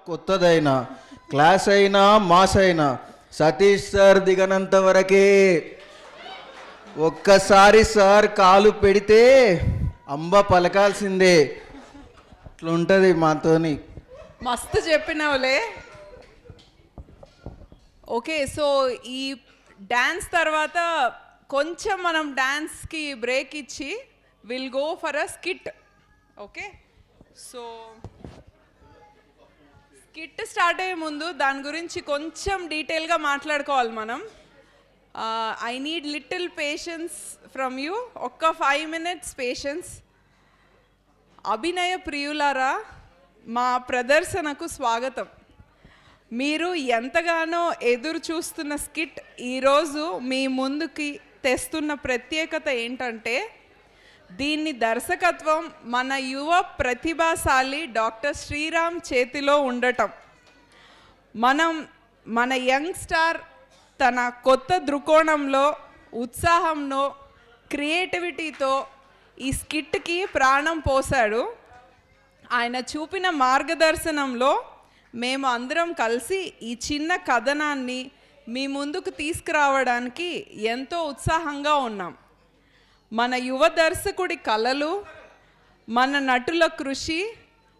కొత్తదైనా, class అయినా mass అయినా Satish sir దిగనంత వరకే. ఒక్కసారి సార్ కాలు పెడితే అంబ పలకాల్సిందే. అట్లుంటుంది మాతోని. మస్తు చెప్పినావులే. ఓకే, సో ఈ డ్యాన్స్ తర్వాత కొంచెం మనం డ్యాన్స్కి బ్రేక్ ఇచ్చి will go for a skit. Okay, so skit start అయ్యే ముందు దాని గురించి కొంచెం డీటెయిల్గా మాట్లాడుకోవాలి మనం. I need little patience from you. ఒక్క 5 minutes పేషెన్స్. అభినయ ప్రియులారా, మా ప్రదర్శనకు స్వాగతం. మీరు ఎంతగానో ఎదురు చూస్తున్న స్కిట్ ఈరోజు మీ ముందుకి తెస్తున్న ప్రత్యేకత ఏంటంటే, దీన్ని దర్శకత్వం మన యువ ప్రతిభాశాలి డాక్టర్ శ్రీరామ్ చేతిలో ఉండటం. మన యంగ్ స్టార్ తన కొత్త దృక్కోణంలో, ఉత్సాహంలో, క్రియేటివిటీతో ఈ స్కిట్కి ప్రాణం పోశాడు. ఆయన చూపిన మార్గదర్శనంలో మేము అందరం కలిసి ఈ చిన్న కథనాన్ని మీ ముందుకు తీసుకురావడానికి ఎంతో ఉత్సాహంగా ఉన్నాం. మన యువ దర్శకుడి కలలు, మన నటుల కృషి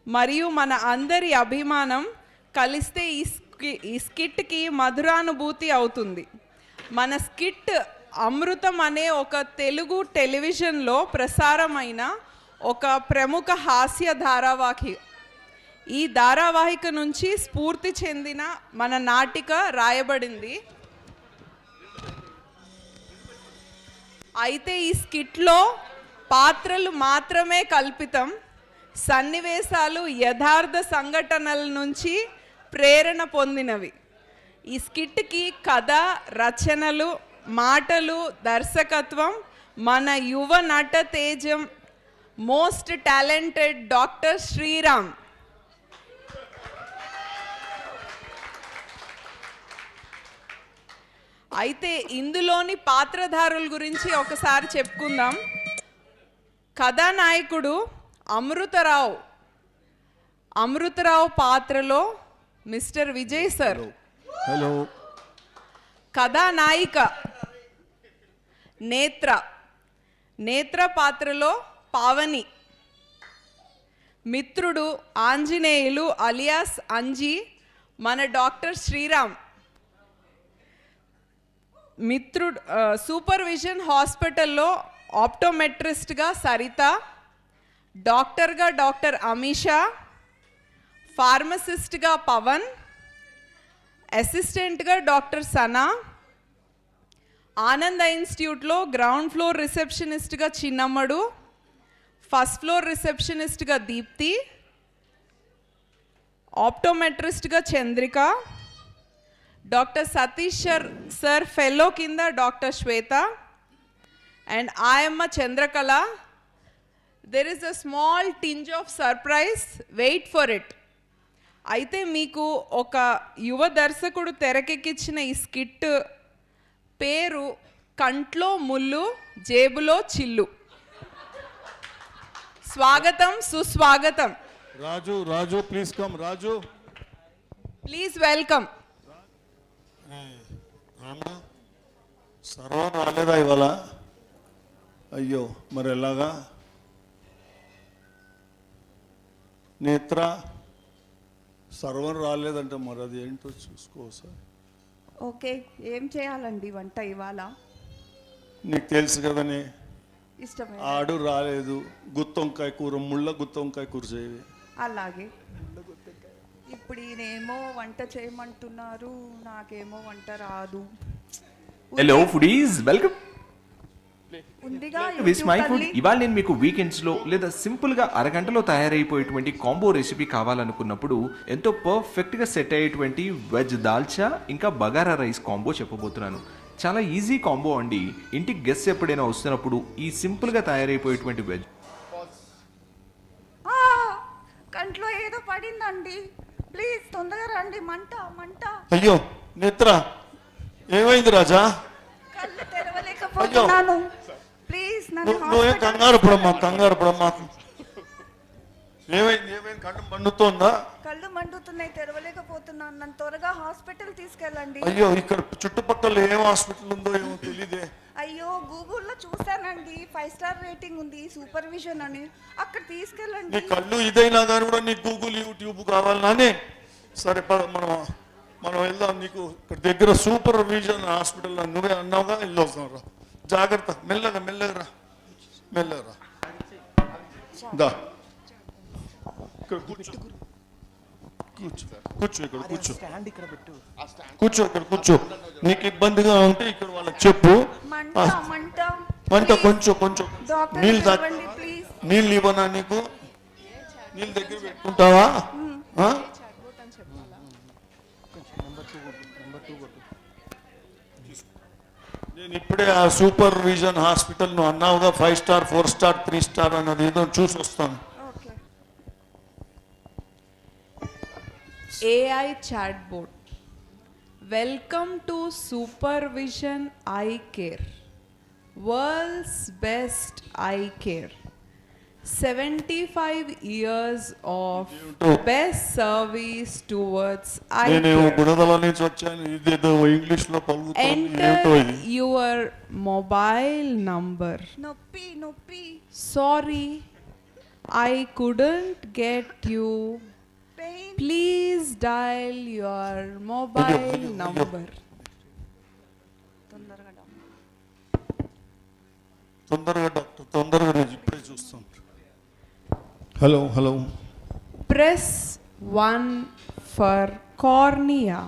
మరియు మన అందరి అభిమానం కలిస్తే ఈ స్కిట్కి మధురానుభూతి అవుతుంది. మన స్కిట్ అమృతం అనే ఒక తెలుగు టెలివిజన్లో ప్రసారమైన ఒక ప్రముఖ హాస్య ధారావాహిక. ఈ ధారావాహిక నుంచి స్ఫూర్తి చెందిన మన నాటిక రాయబడింది. అయితే ఈ స్కిట్లో పాత్రలు మాత్రమే కల్పితం, సన్నివేశాలు యథార్థ సంఘటనల నుంచి ప్రేరణ పొందినవి. ఈ స్కిట్కి కథ, రచనలు, మాటలు, దర్శకత్వం మన యువ నట తేజం, మోస్ట్ టాలెంటెడ్ డాక్టర్ శ్రీరామ్. అయితే ఇందులోని పాత్రధారుల గురించి ఒకసారి చెప్పుకుందాం. కథానాయకుడు అమృతరావు పాత్రలో మిస్టర్ విజయ్ సార్. హలో. కథానాయిక నేత్ర పాత్రలో పావని. మిత్రుడు ఆంజనేయులు అలియాస్ అంజీ మన డాక్టర్ శ్రీరామ్. మిత్రుడు సూపర్విజన్ హాస్పిటల్లో ఆప్టోమెట్రిస్ట్గా సరిత, డాక్టర్గా డాక్టర్ అమీషా, ఫార్మసిస్ట్గా పవన్, అసిస్టెంట్గా డాక్టర్ సనా, ఆనంద ఇన్స్టిట్యూట్లో గ్రౌండ్ ఫ్లోర్ రిసెప్షనిస్ట్గా చిన్నమ్మడు, ఫస్ట్ ఫ్లోర్ రిసెప్షనిస్ట్గా దీప్తి, ఆప్టోమెట్రిస్ట్గా Chandrika, doctor Satish sir fellow కింద డాక్టర్ శ్వేత, అండ్ ఆయమ్మ Chandrakala. There is a small tinge of surprise, wait for it. అయితే మీకు ఒక యువ దర్శకుడు తెరకెక్కించిన ఈ స్కిట్ పేరు కంట్లో ముళ్ళు జేబులో చిల్లు. స్వాగతం, సుస్వాగతం. Raju please come. Raju please welcome. Sarvam రాలేదా ఇవాళ? అయ్యో, మరి ఎలాగా? నేత్ర సర్వం రాలేదంటే మరి అది ఏంటో చూసుకో సార్. ఓకే, ఏం చేయాలండి వంట ఇవాళ? నీకు తెలుసు కదనే, ఇష్టమే. ఆడు రాలేదు. గుత్తొంకాయ కూర, ముళ్ళ గుత్తొంకాయ కూర చేయి. అలాగే. ఇప్పుడు ఈయనేమో వంట చేయమంటున్నారు, నాకేమో వంట రాదు. Hello foodies, welcome. ఉందిగా విత్ మై ఫుడ్. తల్లి. ఇవాళ నేను మీకు వీకెండ్స్లో లేదా సింపుల్గా అరగంటలో తయారైపోయేటువంటి కాంబో రెసిపీ కావాలనుకున్నప్పుడు ఎంతో పర్ఫెక్ట్గా సెట్ అయ్యేటువంటి వెజ్ దాల్చా ఇంకా బగారా రైస్ కాంబో చెప్పబోతున్నాను. చాలా ఈజీ కాంబో అండి. ఇంటికి గెస్ట్ ఎప్పుడైనా వస్తున్నప్పుడు ఈ సింపుల్గా తయారైపోయేటువంటి వెజ్. కంట్లో ఏదో పడిందండి, ప్లీజ్ తొందరగా రండి. మంట. అయ్యో నేత్ర, ఏమైంది రాజా? కళ్ళు తెరవలేకపోతున్నాను, ప్లీజ్ నన్ను నువ్వేం కంగారు పడమ్మా. ఏమైంది కళ్ళు మండుతోందా? కళ్ళు మండుతున్నాయి, తెరవలేకపోతున్నాను. నన్ను త్వరగా హాస్పిటల్ తీసుకెళ్ళండి. అయ్యో, ఇక్కడ చుట్టుపక్కల ఏం హాస్పిటల్ ఉందో ఏమో తెలియదే. అయ్యో, గూగుల్లో చూసానండి, 5 స్టార్ రేటింగ్ ఉంది, సూపర్విజన్ అని. అక్కడ నీ తీసుకెళ్ళండి. కళ్ళు ఇదైనా కానీ కూడా నీకు గూగుల్ యూట్యూబ్ కావాలనే. సరే పద, మనం వెళ్దాం. నీకు ఇక్కడ దగ్గర సూపర్విజన్ హాస్పిటల్ నువ్వే అన్నావుగా, వెళ్ళొస్తాం రా. జాగ్రత్త, మెల్లగా రా. దా, ఇక్కడ కూర్చో. నీకు ఇబ్బందిగా ఉంటే ఇక్కడ వాళ్ళకి చెప్పు. మంట కొంచెం డాక్టర్ నీళ్ళు పిలవండి, ప్లీజ్. నీళ్ళు ఇవ్వనా నీకు? నీళ్ళు దగ్గర పెట్టుకుంటావా? ఆ? నేను ఇప్పుడే ఆ సూపర్విజన్ హాస్పిటల్ నువ్వు అన్నావుగా 5 స్టార్ 4 స్టార్ 3 స్టార్ అన్నది ఏదో చూసి వస్తాను. Okay. AI chatbot. Welcome to Supervision Eye Care, world's best eye care. 75 years of best service towards eye నేనేమో care. గుణదల నుంచి వచ్చాను, ఇదేదో ఇంగ్లీష్ లో పలుకుతుంది. ఏంటో Enter ఇది? your mobile number. నొప్పి. Sorry, I couldn't get you. Pain. Please dial your mobile number. తొందరగా డాక్టర్, తొందరగా నేను ఇప్పుడే చూస్తాను. Hello. Press 1 for cornea,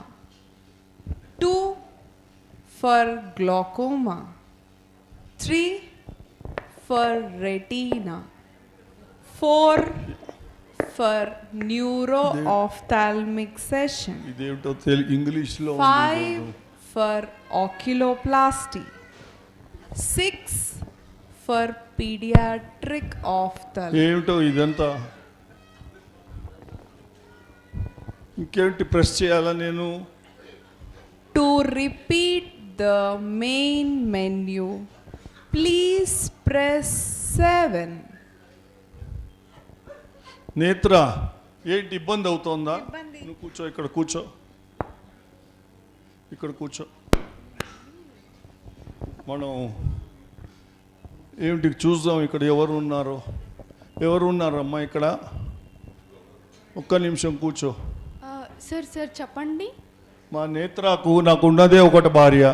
2 for glaucoma, 3 for retina, 4 for neuro-ophthalmic session, ఇదేమిటో ఇంగ్లీష్ లో 5 for oculoplasty, 6 for pediatric ophthalmology. ఏమిటో ఇదంతా? ఇంకేమిటి ప్రెస్ చేయాలా నేను? To repeat the main menu, please press 7. నేత్ర, ఏంటి ఇబ్బంది అవుతోందా? ఇబ్బంది. నువ్వు కూర్చో, ఇక్కడ కూర్చో. మనం ఏమిటి చూద్దాం ఇక్కడ ఎవరు ఉన్నారమ్మా ఇక్కడ? ఒక్క నిమిషం కూర్చో. సార్ చెప్పండి. మా నేత్రకు నాకున్నదే ఒకటి భార్య.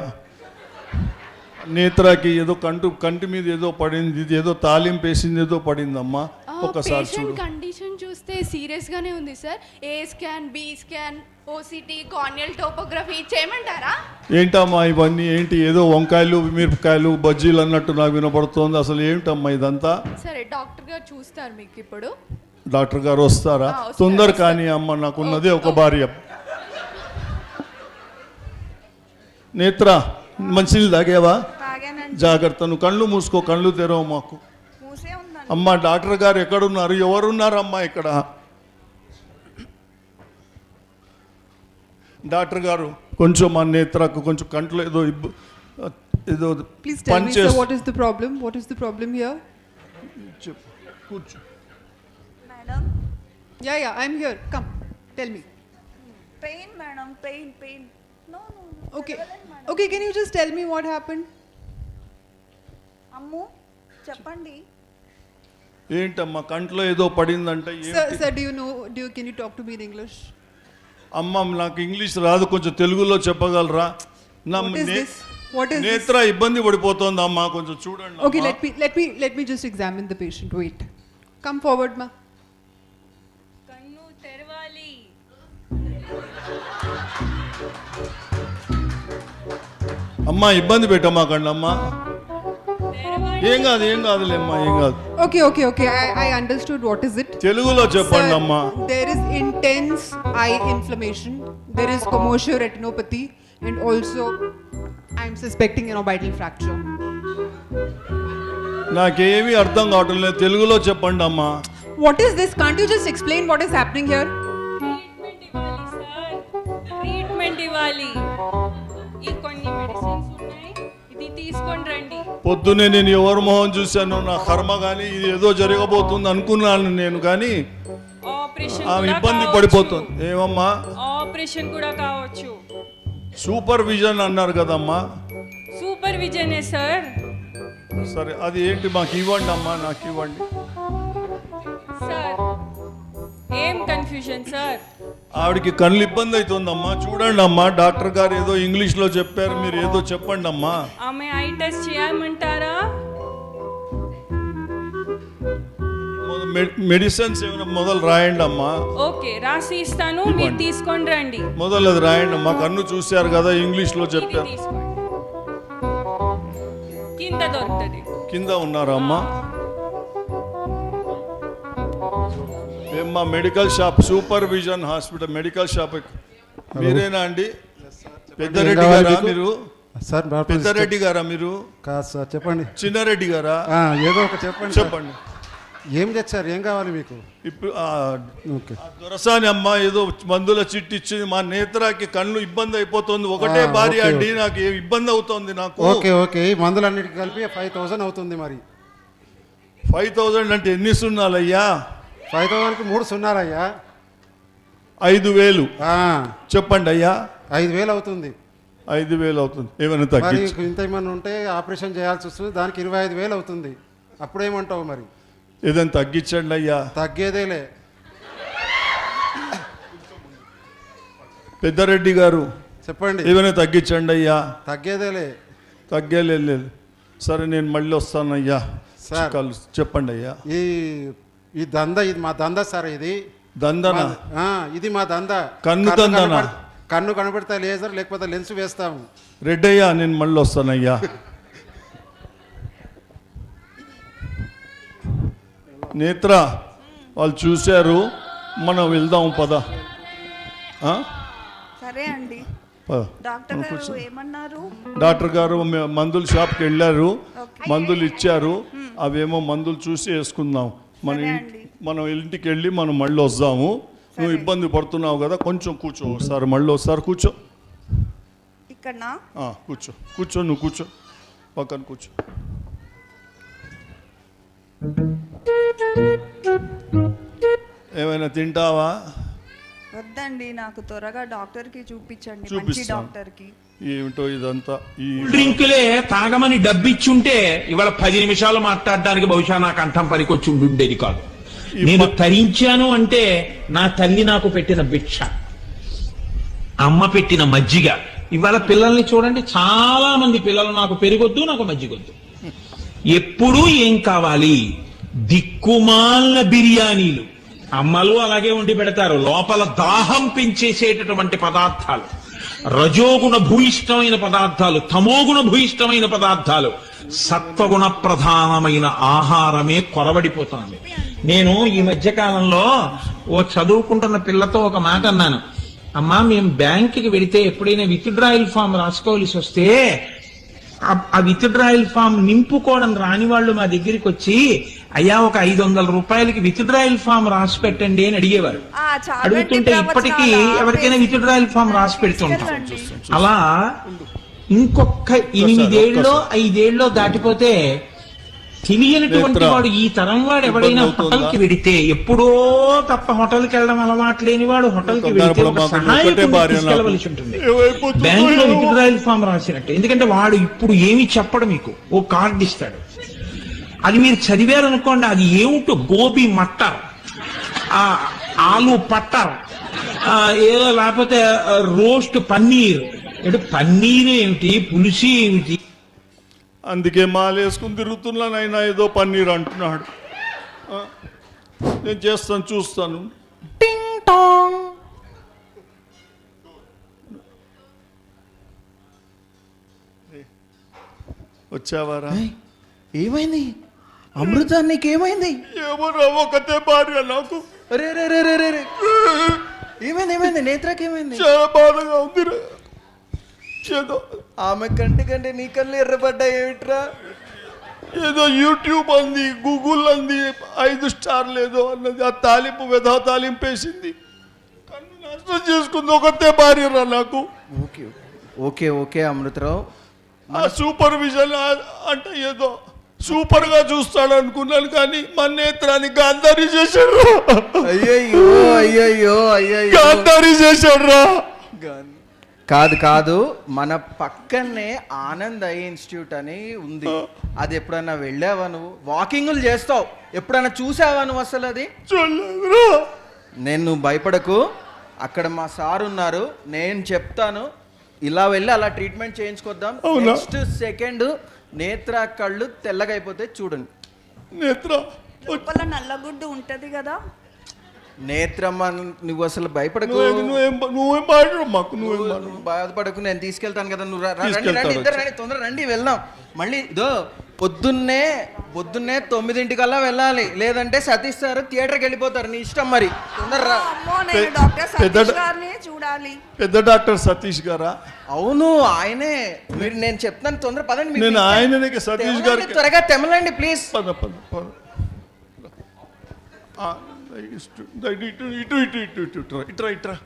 నేత్రకి ఏదో కంటి మీద ఏదో పడింది, ఇది ఏదో తాలింపు వేసింది ఏదో పడిందమ్మా. ఒకసారి చూడు. కండిషన్ చూస్తే సీరియస్ గానే ఉంది sir. A scan, B scan, OCT, corneal topography చేయమంటారా? ఏంటమ్మా ఇవన్నీ? ఏంటి ఏదో వంకాయలు మిరపకాయలు బజ్జీలు అన్నట్టు నాకు వినపడుతోంది. అసలు ఏమిటమ్మా ఇదంతా? సరే, డాక్టర్ గారు చూస్తారు మీకు ఇప్పుడు. డాక్టర్ గారు వస్తారా? వస్తారు. తొందర కానీ అమ్మ, నాకున్నదే ఒక భార్య. నేత్ర, మంచినీళ్ళు తాగేవా? తాగానండి. జాగ్రత్త, నువ్వు కళ్ళు మూసుకో, కళ్ళు తెరవు మాకు. మూసే ఉందండి. అమ్మా, డాక్టర్ గారు ఎక్కడున్నారు? ఎవరున్నారమ్మా ఇక్కడ? డాక్టర్ గారు, కొంచెం మా నేత్రకు కొంచెం కంట్లో ఏదో ఏదో Please tell me, sir, పంచేసి what is the problem? What is the problem here? చెప్పు. కూర్చో. Madam, Yeah, I'm here. Come, tell me. Pain madam, pain. No. Okay, can you just tell me what happened? Ammu, చెప్పండి. ఏంటమ్మా కంట్లో ఏదో పడిందంటే ఏంటి? Sir, can you talk to me in English? అమ్మ, నాకు ఇంగ్లీష్ రాదు, కొంచెం తెలుగులో చెప్పగలరా? నా What is this? What is this? నేత్ర ఇబ్బంది పడిపోతోంది అమ్మా, కొంచెం చూడండి. Okay, అమ్మా. let me just examine the patient. Wait. Come forward, ma. కన్ను తెరవాలి. అమ్మా, ఇబ్బంది పెట్టమ్మా కండమ్మా. ఏం కాదులేమ్మా, ఏం కాదు. Okay. I understood. What is it? తెలుగులో చెప్పండి అమ్మా. Sir, there is intense eye inflammation. There is commercial retinopathy, and also I'm suspecting an orbital fracture. నాకేమీ అర్థం కావటం లేదు, తెలుగులో చెప్పండి అమ్మా. What is this? Can't you just explain what is happening here? Treatment ఇవ్వాలి. ఈ కొన్ని మెడిసిన్స్ ఉన్నాయి, ఇది తీసుకొని రండి. పొద్దునే నేను ఎవరు మొహం చూశాను, నా కర్మ కానీ ఇది ఏదో జరగబోతుంది అనుకున్నాను నేను, కానీ ఆపరేషన్ ఆమె కూడా ఇబ్బంది కావచ్చు. పడిపోతుంది. ఏమమ్మా? ఆపరేషన్ కూడా కావచ్చు. సూపర్ విజన్ అన్నారు కదమ్మా. సూపర్ విజనే సార్. సరే అది ఏంటి మాకు ఇవ్వండి అమ్మా, నాకు ఇవ్వండి. సార్ ఏం కన్ఫ్యూజన్ సార్? ఆవిడకి కళ్ళు ఇబ్బంది అవుతుందమ్మా, చూడండి అమ్మా. డాక్టర్ గారు ఏదో ఇంగ్లీష్లో చెప్పారు, మీరు ఏదో చెప్పండి అమ్మా. ఆమె ఐ టెస్ట్ చేయమంటారా? మెడిసిన్స్ ఏమైనా మొదలు రాయండి అమ్మా. ఓకే రాసి ఇస్తాను, మీరు తీసుకొని రండి. మొదలు అది రాయండి అమ్మా. కన్ను చూశారు కదా, ఇంగ్లీష్లో ఇది చెప్పారు. తీసుకోండి. కింద దొరుకుతుంది. కింద ఉన్నారా అమ్మా? ఏమ్మా medical shop, super vision hospital medical shop మీరేనా అండి? పెద్దరెడ్డి గారా మీరు? సార్ పెద్దరెడ్డి గారా మీరు? కాదు సార్, చెప్పండి. చిన్నారెడ్డి గారా? ఏదో ఒక చెప్పండి. చెప్పండి. ఏం తెచ్చారు, ఏం కావాలి మీకు? ఇప్పుడు ఓకే. దొరసాని అమ్మ ఏదో మందుల చిట్టి ఇచ్చింది. మా నేత్రాకి కళ్ళు ఇబ్బంది అయిపోతుంది. ఒకటే భార్య అండి, నాకు ఇబ్బంది అవుతుంది నాకు. ఓకే ఓకే, ఈ మందులన్నిటికి కలిపి 5,000 అవుతుంది. మరి 5,000 అంటే ఎన్ని సున్నాలయ్యా? 5,000కి 3 సున్నారయ్యా. 5,000 చెప్పండి అయ్యా. 5,000 అవుతుంది. 5,000 అవుతుంది. ఏమైనా మరి తగ్గించు. ఇంత ఏమన్నా ఉంటే ఆపరేషన్ చేయాల్సి వస్తుంది, దానికి 25,000 అవుతుంది. అప్పుడేమంటావు మరి? ఏదైనా తగ్గించండి అయ్యా. తగ్గేదేలే. పెద్దరెడ్డి గారు చెప్పండి. ఏమైనా తగ్గించండి అయ్యా. తగ్గేదేలే. తగ్గేలేదు. సరే నేను మళ్ళీ వస్తాను అయ్యా. సార్ చెప్పండి అయ్యా. ఈ దంద, ఇది మా దంద సార్. ఇది దందనా? ఇది మా దంద. కన్ను దందనా? కన్ను కనబడితే లేజర్, లేకపోతే లెన్స్ వేస్తాము. రెడ్డయ్యా నేను మళ్ళీ వస్తానయ్యా. నేత్ర వాళ్ళు చూశారు, మనం వెళ్దాం పద. సరే అండి. పద. డాక్టర్ గారు ఏమన్నారు? డాక్టర్ గారు మందుల షాప్కి వెళ్ళారు, మందులు ఇచ్చారు. అవేమో మందులు చూసి వేసుకుందాం. మనం ఇంటికి వెళ్ళి మనం మళ్ళీ వద్దాము. నువ్వు ఇబ్బంది పడుతున్నావు కదా, కొంచెం కూర్చో. ఒకసారి మళ్ళీ ఒకసారి కూర్చో. ఇక్కడ కూర్చో కూర్చో, నువ్వు కూర్చో, పక్కన కూర్చో. ఏమైనా తింటావా? వద్దండి, నాకు త్వరగా డాక్టర్కి చూపించండి, మంచి చూపిస్తాను. డాక్టర్కి. ఏమిటో ఇదంతా. ఈ డ్రింకులే తాగమని డబ్బిచ్చుంటే ఇవాళ 10 నిమిషాలు మాట్లాడడానికి బహుశా నా కంఠం పనికొచ్చి ఉండేది కాదు. నేను తరించాను అంటే నా తల్లి నాకు పెట్టిన భిక్ష, అమ్మ పెట్టిన మజ్జిగ. ఇవాళ పిల్లల్ని చూడండి, చాలా మంది పిల్లలు నాకు పెరుగొద్దు, నాకు మజ్జిగొద్దు. ఎప్పుడూ ఏం కావాలి? దిక్కుమాల బిర్యానీలు. అమ్మలు అలాగే వండి పెడతారు. లోపల దాహం పెంచేసేటటువంటి పదార్థాలు, రజోగుణ భూయిష్టమైన పదార్థాలు, తమోగుణ భూయిష్టమైన పదార్థాలు, సత్వగుణ ప్రధానమైన ఆహారమే కొరవడిపోతుంది. నేను ఈ మధ్య కాలంలో ఓ చదువుకుంటున్న పిల్లతో ఒక మాట అన్నాను. అమ్మా, మేము బ్యాంకుకి వెళితే ఎప్పుడైనా విత్డ్రాయల్ ఫామ్ రాసుకోవాల్సి వస్తే ఆ విత్డ్రాయల్ ఫామ్ నింపుకోవడం రాని వాళ్ళు మా దగ్గరికి వచ్చి, అయ్యా ఒక 500 రూపాయలకి విత్డ్రాయల్ ఫామ్ రాసి పెట్టండి అని అడిగేవారు. అడుగుతుంటే ఇప్పటికీ ఎవరికైనా విత్డ్రాయల్ ఫామ్ రాసి పెడుతుంటాం. అలా ఇంకొక 8 ఏళ్ళలో 5 ఏళ్ళలో దాటిపోతే తెలియనటువంటి వాడు, ఈ తరం వాడు ఎవడైనా హోటల్కి వెడితే, ఎప్పుడో తప్ప హోటల్కి వెళ్ళడం అలవాటు లేని వాడు హోటల్కి వెడితే ఒక సహాయకుడిని తీసుకెళ్ళవలసి ఉంటుంది. బ్యాంక్ లో విత్డ్రాయల్ ఫామ్ రాసినట్టు. ఎందుకంటే వాడు ఇప్పుడు ఏమి చెప్పడు, మీకు ఓ కార్డు ఇస్తాడు. అది మీరు చదివారనుకోండి, అది ఏమిటో గోబీ మట్టర్, ఆలు పట్టర్, ఏదో లేకపోతే రోస్ట్ పన్నీర్. పన్నీర్ ఏమిటి, పులుసు ఏమిటి? అందుకే మాలేసుకుని తిరుగుతున్నాను. అయినా ఏదో పన్నీర్ అంటున్నాడు. నేను చేస్తాను, చూస్తాను. వచ్చావారా? ఏమైంది అమృత, నీకేమైంది? ఏమో ఒకతే భార్య నాకు. రే రే రే రే రే, ఏమైంది ఏమైంది? నేత్రకి ఏమైంది? చాలా బాధగా ఉంది. ఏదో ఆమె కంటే నీ కళ్ళు ఎర్రబడ్డాయి ఏమిట్రా? ఏదో యూట్యూబ్ అంది, గూగుల్ అంది, 5 స్టార్లు ఏదో అన్నది. ఆ తాలింపు వెధా తాలింపు వేసింది, కన్ను నష్టం చేసుకుంది. ఒకతే భార్యరా నాకు. ఓకే ఓకే ఓకే అమృతరావు, ఆ సూపర్విజన్ అంటే ఏదో సూపర్ గా చూస్తాడు అనుకున్నాను, కానీ మా నేత్రాన్ని గాంధారి చేశాడు, అయ్యయ్యో అయ్యయ్యో అయ్యయ్యో. గాంధారి చేశాడు రా. కాదు కాదు, మన పక్కనే ఆనంద్ ఐ ఇన్స్టిట్యూట్ అని ఉంది. అది ఎప్పుడైనా వెళ్ళావా నువ్వు? వాకింగ్లు చేస్తావు, ఎప్పుడైనా చూసావా నువ్వు అసలు అది? చూడలేదురా. నేను నువ్వు భయపడకు, అక్కడ మా సార్ ఉన్నారు, నేను చెప్తాను. ఇలా వెళ్ళి అలా ట్రీట్మెంట్ చేయించుకొద్దాం. అవునా? నెక్స్ట్ సెకండ్ నేత్ర కళ్ళు తెల్లగా అయిపోతే చూడండి. నేత్ర లోపల నల్లగుడ్డు ఉంటది కదా. నేత్రమ్మ, నువ్వు అసలు భయపడకు, నువ్వేం మాట్లాడు మాకు, నువ్వేం మాట్లాడు. నువ్వు బాధపడకు, నేను తీసుకెళ్తాను కదా. నువ్వు రండి తీసుకెళ్తాను. రండి, ఇద్దరు రండి, తొందర రండి, వెళ్దాం. మళ్ళీ ఇదో పొద్దున్నే 9:00 వెళ్ళాలి, లేదంటే సతీష్ సార్ థియేటర్కి వెళ్ళిపోతారు. నీ ఇష్టం మరి, తొందర రా. అమ్మో, నేను డాక్టర్ సతీష్ గారిని చూడాలి. పెద్ద డాక్టర్ సతీష్ గారా? అవును ఆయనే. మీరు నేను చెప్తాను, తొందర పదండి. మీకు నేను ఆయననే సతీష్ తెమలండి, గారికి. త్వరగా తెమలండి ప్లీజ్. పద పద పద. ఇట్రా ఇట్రా.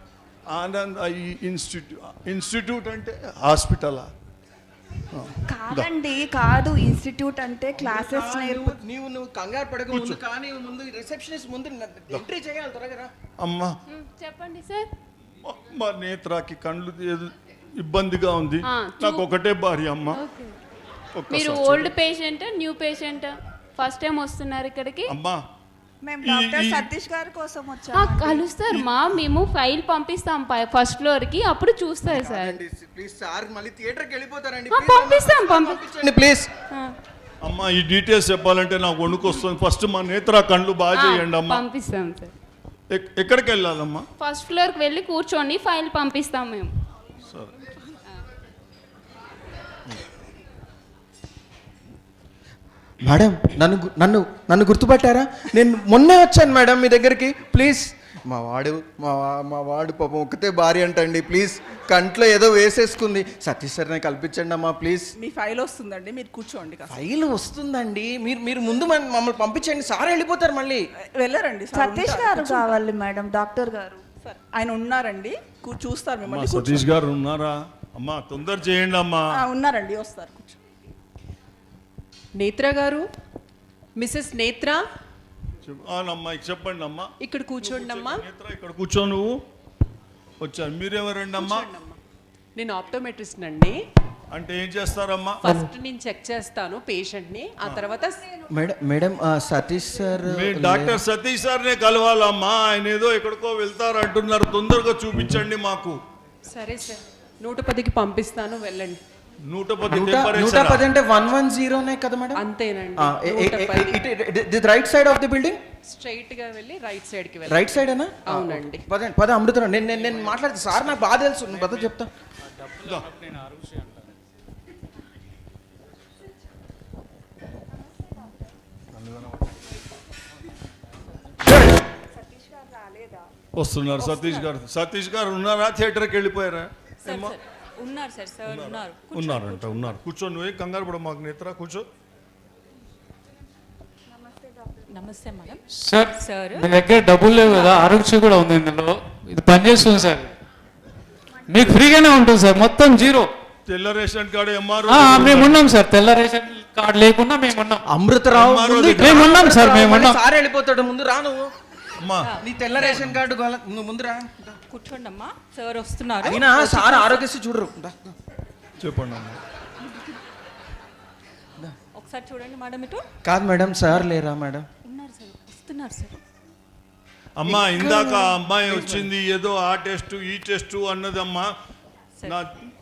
ఆనంద్ ఐ ఇన్స్టిట్యూట్ అంటే హాస్పిటలా? కాదండి, కాదు, ఇన్స్టిట్యూట్ అంటే క్లాసెస్ నువ్వు కంగారు పడక ముందు, కానీ ముందు రిసెప్షనిస్ట్ ముందు ఎంట్రీ చేయాలి, త్వరగా రా. అమ్మా, చెప్పండి సార్. మా నేత్రాకి కళ్ళు ఇబ్బందిగా ఉంది. నాకు ఒకటే భార్య అమ్మ. మీరు old patient, new patient, first time వస్తున్నారు ఇక్కడికి? అమ్మా, మేము డాక్టర్ సతీష్ గారి కోసం ఆ, వచ్చాము. కలుస్తారు మా, మేము ఫైల్ పంపిస్తాం ఫస్ట్ ఫ్లోర్ కి, అప్పుడు చూస్తారు సార్. ప్లీజ్ సార్, మళ్ళీ థియేటర్కి వెళ్ళిపోతారండి. ఆ, పంపిస్తాం పంపించండి ప్లీజ్. అమ్మా, ఈ డీటెయిల్స్ చెప్పాలంటే నాకు వణుకు వస్తుంది. ఫస్ట్ మా నేత్ర కళ్ళు బాగా చేయండి అమ్మా. పంపిస్తాం సార్. ఎక్కడికి వెళ్ళాలమ్మా? ఫస్ట్ ఫ్లోర్ కి వెళ్ళి కూర్చోండి, ఫైల్ పంపిస్తాం మేము. సరే. మేడం, నన్ను గుర్తుపట్టారా? నేను మొన్నే వచ్చాను మేడం మీ దగ్గరికి. ప్లీజ్, మా వాడు పాపం ఒక్కతే భార్య అంటండి. ప్లీజ్, కంట్లో ఏదో వేసేసుకుంది. సతీష్ సార్ని కల్పించండి అమ్మా ప్లీజ్. మీ ఫైల్ వస్తుందండి, మీరు కూర్చోండి కాస్త. ఫైల్ వస్తుందండి, మీరు ముందు మమ్మల్ని పంపించండి. సార్ వెళ్ళిపోతారు మళ్ళీ. వెళ్ళరండి, సార్ సతీష్ ఉంటారు. గారు కావాలి మేడం, డాక్టర్ గారు. సార్, ఆయన ఉన్నారండి, చూస్తారు అమ్మా, మిమ్మల్ని. సతీష్ గారు ఉన్నారా? అమ్మా, తొందర చేయండి అమ్మా. ఉన్నారండి, వస్తారు, కూర్చో. నేత్ర గారు, మిసెస్ నేత్ర, అమ్మా, చెప్పండి అమ్మా. ఇక్కడ కూర్చోండి అమ్మా. నేత్ర, ఇక్కడ కూర్చో. నువ్వు వచ్చాను. మీరెవరండి అమ్మా? నేను ఆప్టోమెట్రిస్ట్ అండి. అంటే ఏం చేస్తారమ్మా? ఫస్ట్ నేను చెక్ చేస్తాను పేషెంట్ ని, ఆ తర్వాత మేడం సతీష్ సార్, మీ డాక్టర్ సతీష్ సార్నే కలవాలమ్మా. ఆయన ఏదో ఎక్కడికో వెళ్తారు అంటున్నారు, తొందరగా చూపించండి మాకు. సరే సార్, 110కి పంపిస్తాను, వెళ్ళండి. 110 అంటే 110 కదా మేడం? అంతేనండి. Right side of the building, straight గా వెళ్ళి రైట్ సైడ్ కి వెళ్ళి. రైట్ సైడ్ అనా? అవునండి. పద అమృతరావు, నేను మాట్లాడుతా. సార్ నాకు బాగా తెలుసు, నువ్వు పద చెప్తా. వస్తున్నారు సతీష్ గారు ఉన్నారా? థియేటర్కి వెళ్ళిపోయారా? ఉన్నారు సార్, సార్ ఉన్నారు. ఉన్నారు. కూర్చో, నువ్వే కంగారు పడ మాకు. నేత్ర కూర్చో. నమస్తే మేడం. సార్, మీ దగ్గర డబ్బులు లేవు కదా, ఆరోగ్య కూడా ఉంది ఇందులో, ఇది పనిచేస్తుంది సార్, మీకు ఫ్రీగానే ఉంటుంది సార్, మొత్తం జీరో. తెల్ల రేషన్ కార్డు ఎంఆర్ మేము ఉన్నాం సార్, తెల్ల రేషన్ కార్డు లేకుండా మేము ఉన్నాం. అమృతరావు, మేము ఉన్నాం సార్, మేము ఉన్నాం. సార్ వెళ్ళిపోతాడు, ముందు రా నువ్వు. అమ్మా, నీ తెల్ల రేషన్ కార్డు నువ్వు ముందు రా. కూర్చోండి అమ్మా, సార్ వస్తున్నారు. అయినా సార్ ఆరోగ్యశ్రీ చూడరు. చెప్పండి అమ్మా. ఒకసారి చూడండి మేడం, ఇటు. కాదు మేడం, సార్ లేరా మేడం? ఉన్నారు సార్, వస్తున్నారు సార్. అమ్మా, ఇందాక అమ్మాయి వచ్చింది, ఏదో ఆ టెస్ట్ ఈ టెస్ట్ అన్నదమ్మా.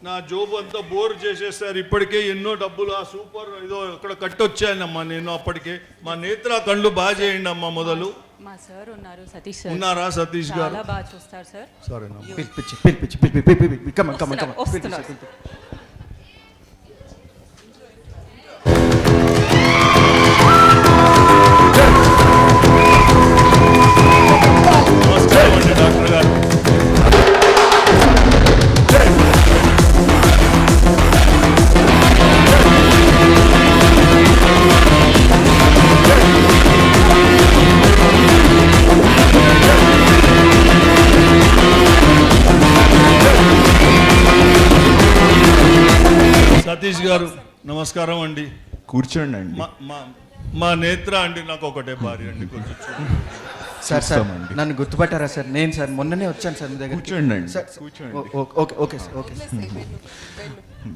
నా జోబు అంతా బోర్ చేసేసారు. ఇప్పటికే ఎన్నో డబ్బులు ఆ సూపర్ ఏదో ఇక్కడ కట్టొచ్చానమ్మా నేను. అప్పటికే మా నేత్ర కళ్ళు బాగా చేయండి అమ్మా. మొదలు మా సార్ ఉన్నారు, సతీష్ సార్ ఉన్నారా? సతీష్ గారు చాలా బాగా చూస్తారు సార్. సరేనమ్మా. వస్తున్నారు. నమస్కారం అండి డాక్టర్ గారు. సతీష్ గారు నమస్కారం అండి. కూర్చోండి మా మా మా నేత్ర అండి నాకు ఒకటే భార్య అండి, కొంచెం చూడండి. సార్ సార్ చూస్తామండి. నన్ను గుర్తుపట్టారా సార్? నేను సార్ మొన్ననే వచ్చాను సార్ మీ దగ్గర. కూర్చోండి సార్ కూర్చోండి. Okay okay sir okay sir.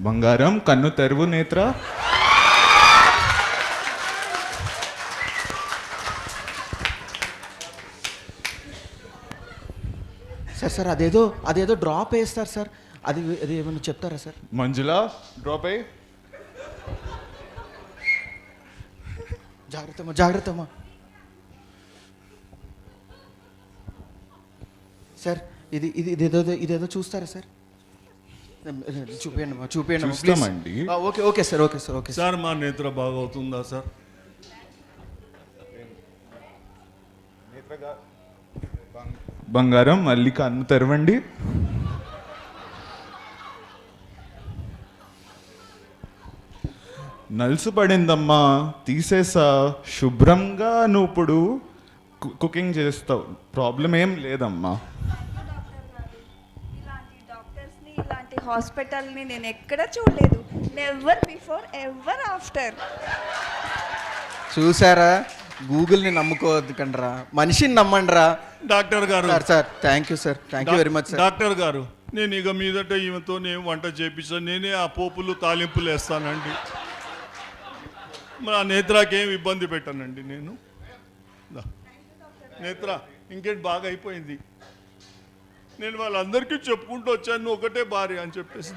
బంగారం కన్ను తెరువు నేత్ర. సార్ సార్ అదేదో డ్రాప్ వేస్తారు సార్, అది ఏమైనా చెప్తారా సార్? మంజుల డ్రాప్ అయ్యి. జాగ్రత్తమ్మా సార్. ఇదేదో చూస్తారా సార్? చూపియండి చూస్తామండి. Okay sir okay sir okay sir. Sir మా నేత్ర బాగా అవుతుందా సార్? బంగారం మళ్ళీ కన్ను తెరవండి. నలుసు పడిందమ్మా, తీసేసా. శుభ్రంగా నువ్వు ఇప్పుడు కుకింగ్ చేస్తావు, ప్రాబ్లం ఏం లేదమ్మా. ఇలాంటి డాక్టర్స్ని, ఇలాంటి హాస్పిటల్ని నేను ఎక్కడ చూడలేదు. Never before ever after. చూసారా, గూగుల్ని నమ్ముకోవద్దు కండ్రా, మనిషిని నమ్మండిరా. డాక్టర్ గారు, sir thank you sir, thank you very much sir. Doctor గారు, నేను ఇక మీదట ఈమెతో నేను వంట చేపించాను, నేనే ఆ పోపులు తాలింపులు వేస్తానండి. మా నేత్రాకి ఏం ఇబ్బంది పెట్టానండి నేను. దా. నేత్ర ఇంకేంటి బాగా అయిపోయింది. నేను వాళ్ళందరికీ చెప్పుకుంటూ వచ్చాను, నువ్వు ఒకటే భార్య అని చెప్పేసి.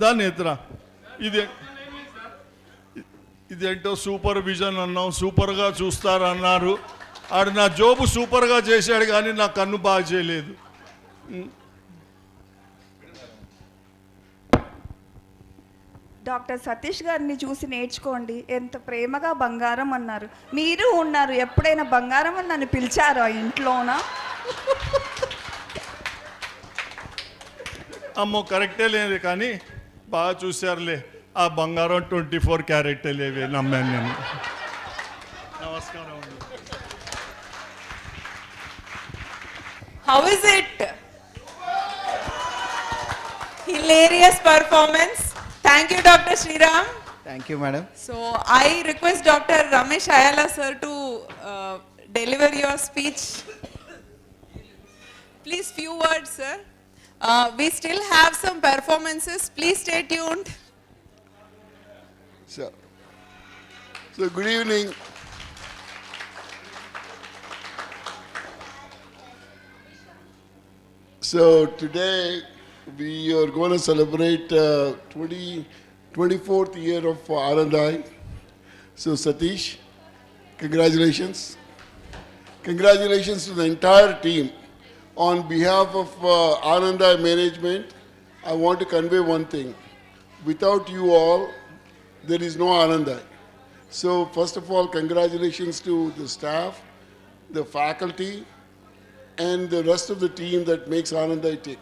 దా నేత్ర, ఇదేంటో సూపర్విజన్ అన్నాం, సూపర్గా చూస్తారన్నారు. ఆడు నా జోబు సూపర్గా చేశాడు కానీ నా కన్ను బాగా చేయలేదు. డాక్టర్ సతీష్ గారిని చూసి నేర్చుకోండి. ఎంత ప్రేమగా బంగారం అన్నారు. మీరు ఉన్నారు, ఎప్పుడైనా బంగారం అని నన్ను పిలిచారా ఇంట్లోనా? అమ్మో కరెక్టే లేదు కానీ బాగా చూశారులే. ఆ బంగారం 24 క్యారెట్ లేవే, నమ్మాను నేను. నమస్కారం అండి. How is it? Hilarious performance. Thank you, Dr. Sriram. Thank you madam. So I request Dr. Ramesh Ayala sir to deliver your speech. Please few words, sir. We still have some performances. Please stay tuned. So good evening. So today we are going to celebrate 24th year of R&I. So Satish, congratulations. Congratulations to the entire team. On behalf of R&I management, I want to convey one thing. Without you all, there is no R&I. So first of all, congratulations to the staff, the faculty, and the rest of the team that makes R&I tick.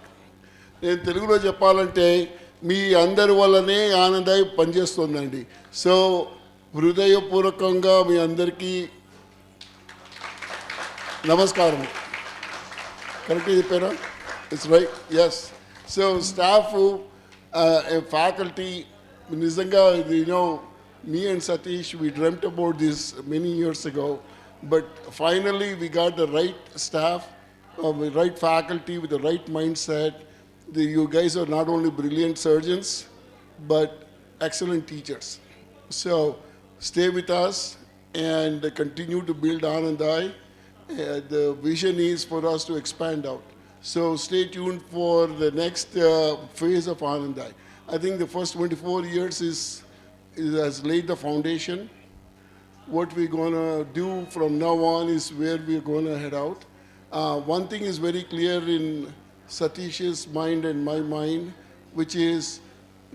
నేను తెలుగులో చెప్పాలంటే మీ అందరి వల్లనే ఆనంద్ పనిచేస్తుందండి. So హృదయపూర్వకంగా మీ అందరికీ నమస్కారం. కరెక్ట్గా చెప్పారా? It's right, yes. So staff, faculty, నిజంగా me and Satish, we dreamt about this many years ago, but finally we got the right staff, the right faculty with the right mindset. You guys are not only brilliant surgeons, but excellent teachers. So stay with us and continue to build Anandai. The vision is for us to expand out. So stay tuned for the next phase of Anandai. I think the first 24 years has laid the foundation. What we're going to do from now on is where we're going to head out. One thing is very clear in Satish's mind and my mind, which is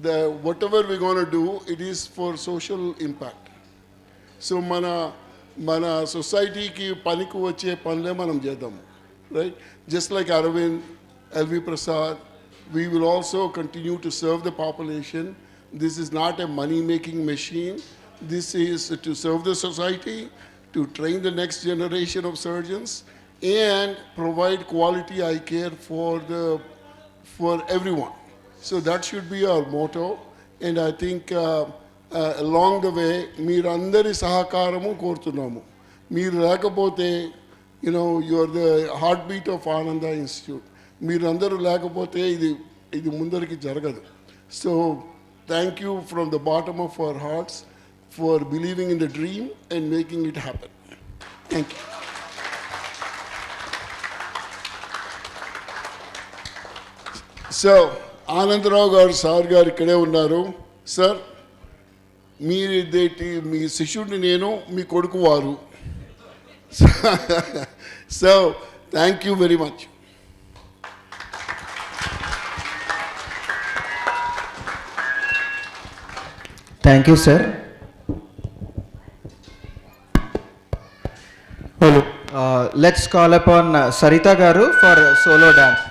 that whatever we're going to do, it is for social impact. So mana society ki paniku vache panle manam chedam, right? Just like Arvind, LV Prasad, we will also continue to serve the population. This is not a money-making machine. This is to serve the society, to train the next generation of surgeons, and provide quality eye care for everyone. So that should be our motto. And I think along the way మీరందరి సహకారము కోరుతున్నాము. మీరు లేకపోతే your the heartbeat of Ananda institute. మీరందరూ లేకపోతే ఇది ముందరికి జరగదు. So thank you from the bottom of our hearts for believing in the dream and making it happen. Thank you. సో ఆనందరావు గారు సార్ గారు ఇక్కడే ఉన్నారు. సార్ మీ శిష్యుడిని నేను, మీ కొడుకు వారు. So thank you very much. Thank you sir. Hello, let's call upon Saritha గారు for solo dance.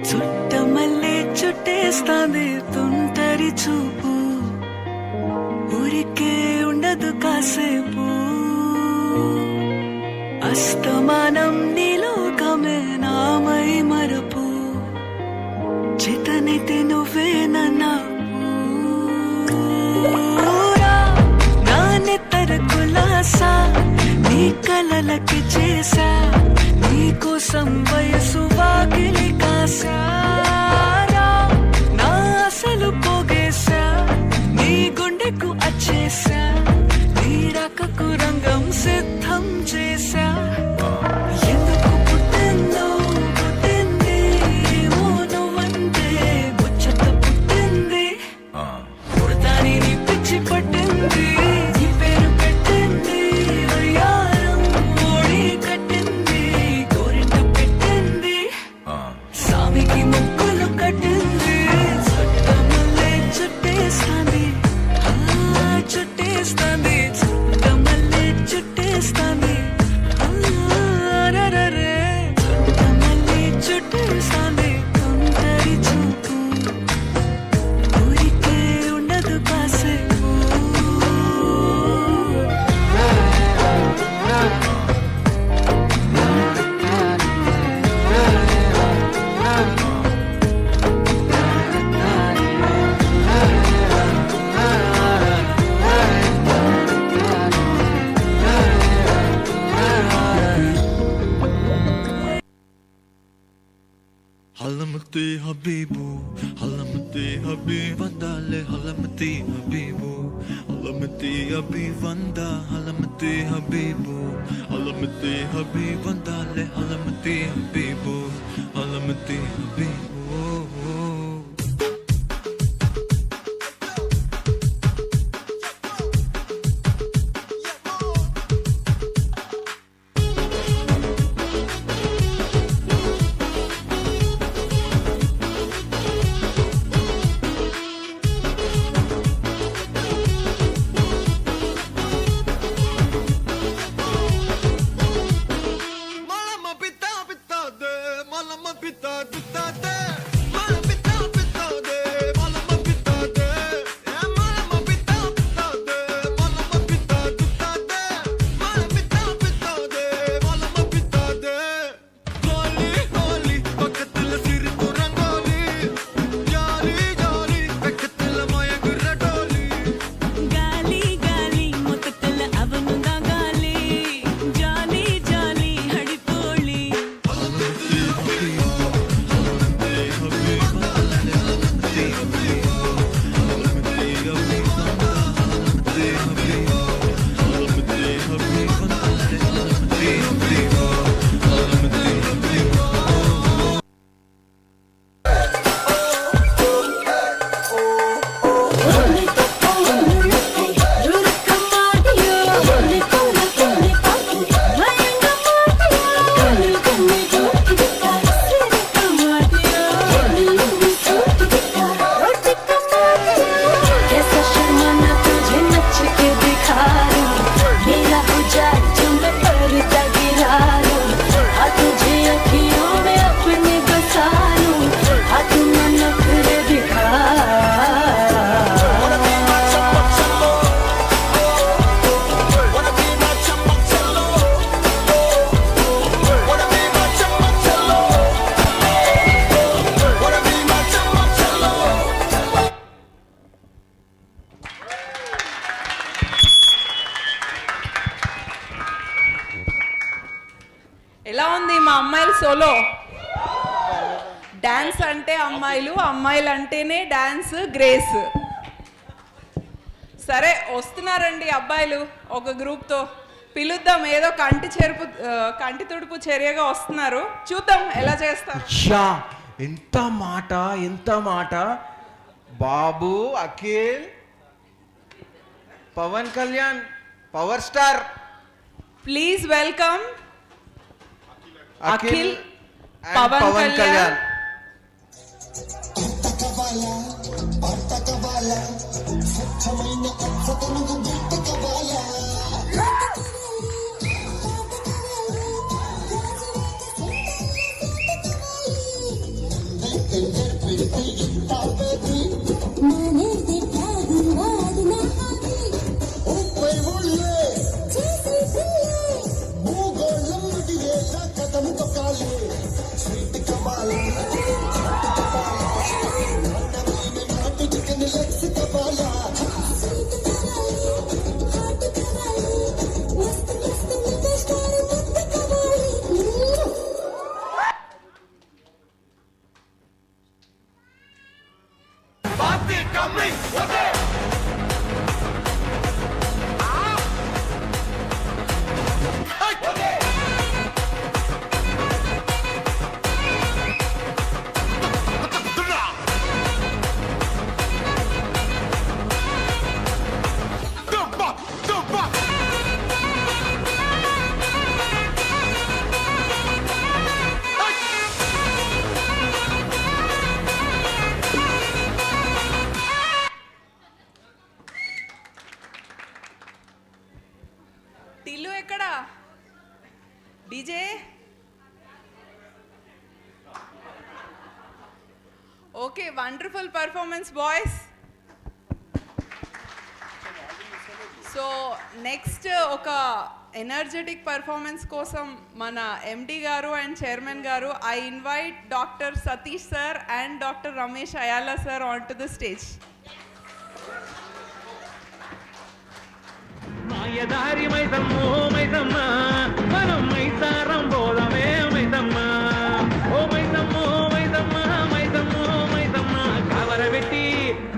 Chuttamalle చుట్టేస్తాంది తుంటరి చూపు, ఊరికే ఉండదు కాసేపు, అస్తమానం నీలోకమే నామై మరపు, చితనితి నువ్వే నన్నా నా నెత్తర కులాసా నీ కలలకి చేసా, నీ కోసం వయసు వాకిలి కాసారా, నా అసలు పోగేశా, నీ గుండెకు అచ్చేసా, నీ రకకు రంగం సిద్ధం చేశా. ఎందుకు పుట్టిందో పుట్టింది ఏమో నువ్వంటే ముచ్చట పుట్టింది, పుడతాని నీ పిచ్చి పట్టింది, నీ పేరు పెట్టింది వయ్యారం ఓడి కట్టింది, గోరింట పెట్టింది, సామికి ముక్కులు కట్టింది, చుట్టమల్లే చుట్టేస్తాంది, చుట్టేస్తాంది, చుట్టమల్లే చుట్టేస్తాంది, రరరే చుట్టమల్లే చుట్టేస్తాంది తుంటరి చూపు, ఊరికే ఉండదు కాసేపు. Halamati Habibu, Halamati Habibandale, Halamati Habibu, Halamati Habibanda, Halamati Habibu, Halamati Habibandale, Halamati Habibu, Halamati Habibu. ఎలా ఉంది మా అమ్మాయిల సోలో? డాన్స్ అంటే అమ్మాయిలు, అమ్మాయిలు అంటేనే డాన్స్ గ్రేస్. సరే వస్తున్నారండి అబ్బాయిలు ఒక గ్రూప్తో, పిలుద్దాం. ఏదో కంటి తుడుపు చర్యగా వస్తున్నారు, చూద్దాం ఎలా చేస్తారు. ఎంత మాట బాబు, Akhil, Pawan Kalyan, power star. Please welcome Akhil, and Pawan Kalyan. Tillu ఎక్కడా? DJ okay, wonderful performance boys. So next ఒక ఎనర్జెటిక్ పర్ఫార్మెన్స్ కోసం మన ఎండి గారు అండ్ చైర్మన్ గారు, I invite doctor Satish sir and doctor Ramesh Ayyala sir on to the stage. మాయదారి మైసమ్మో మైసమ్మ, మనం మైసారం పోదమే మైసమ్మ. ఓ మైసమ్మో మైసమ్మ, మైసమ్మో మైసమ్మ, కవరబెట్టి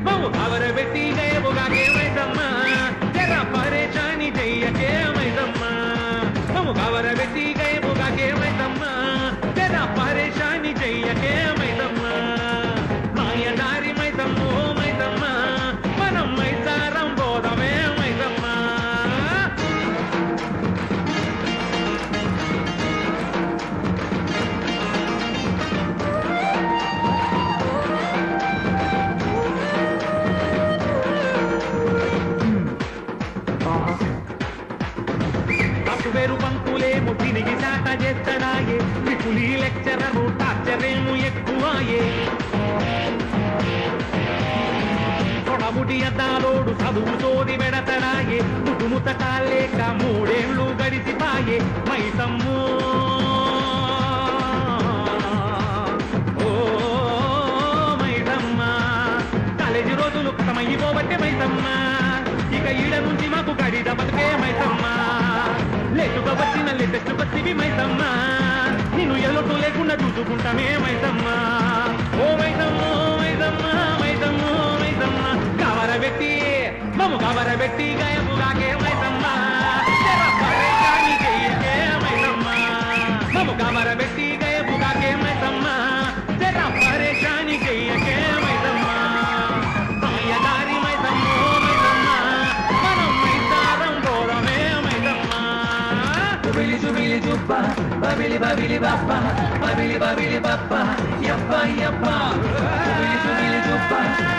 బావు కవరబెట్టి జయబుగాకే మైసమ్మ. జర పరేషాని చెయ్యకే మైసమ్మ, బావు కవరబెట్టి జయబుగాకే మైసమ్మ. జర పరేషాని చెయ్యకే మైసమ్మ. మాయదారి మైసమ్మో మైసమ్మ, మనం మైసారం పోదమే మైసమ్మ. వేరు పంతులేమో తిరిగి చాట చేస్తాడాయే, విపులి లెక్చరరు టార్చరేమో ఎక్కువాయే. తొడబుటి అద్దాలోడు చదువు తోది పెడతాడాయే, ముతుముత కాలేక 3 ఏళ్ళు గడిచిపాయే. మైసమ్మో ఓ మైసమ్మ, కాలేజీ రోజులు కథమయ్యిపోబట్టే మైసమ్మ. ఇక ఈడ నుంచి మాకు గడిద బతుకే మైసమ్మ. లేటుగా వచ్చిన లేటెస్ట్ బస్తివి మైసమ్మ, నిన్ను ఎల్లొట్టు లేకుండా చూసుకుంటామే మైసమ్మ. ఓ మైసమ్మ మైసమ్మ మైసమ్మ మైసమ్మ, కవరబెట్టి మమ్ము కవరబెట్టి గాయముగాకే మైసమ్మ. జర పరేషాని చెయ్యకే మైసమ్మ, మమ్ము కవరబెట్టి గాయముగాకే మైసమ్మ. జర పరేషాని చెయ్యకే మైసమ్మ. మాయదారి మైసమ్మో మైసమ్మ, మనం మైసారం పోదమే మైసమ్మ. చుబిలి చుబిలి చుప్ప, బబిలి బబిలి బప్ప, బబిలి బబిలి బప్ప, యప్ప యప్ప. చుబిలి చుబిలి చుప్ప,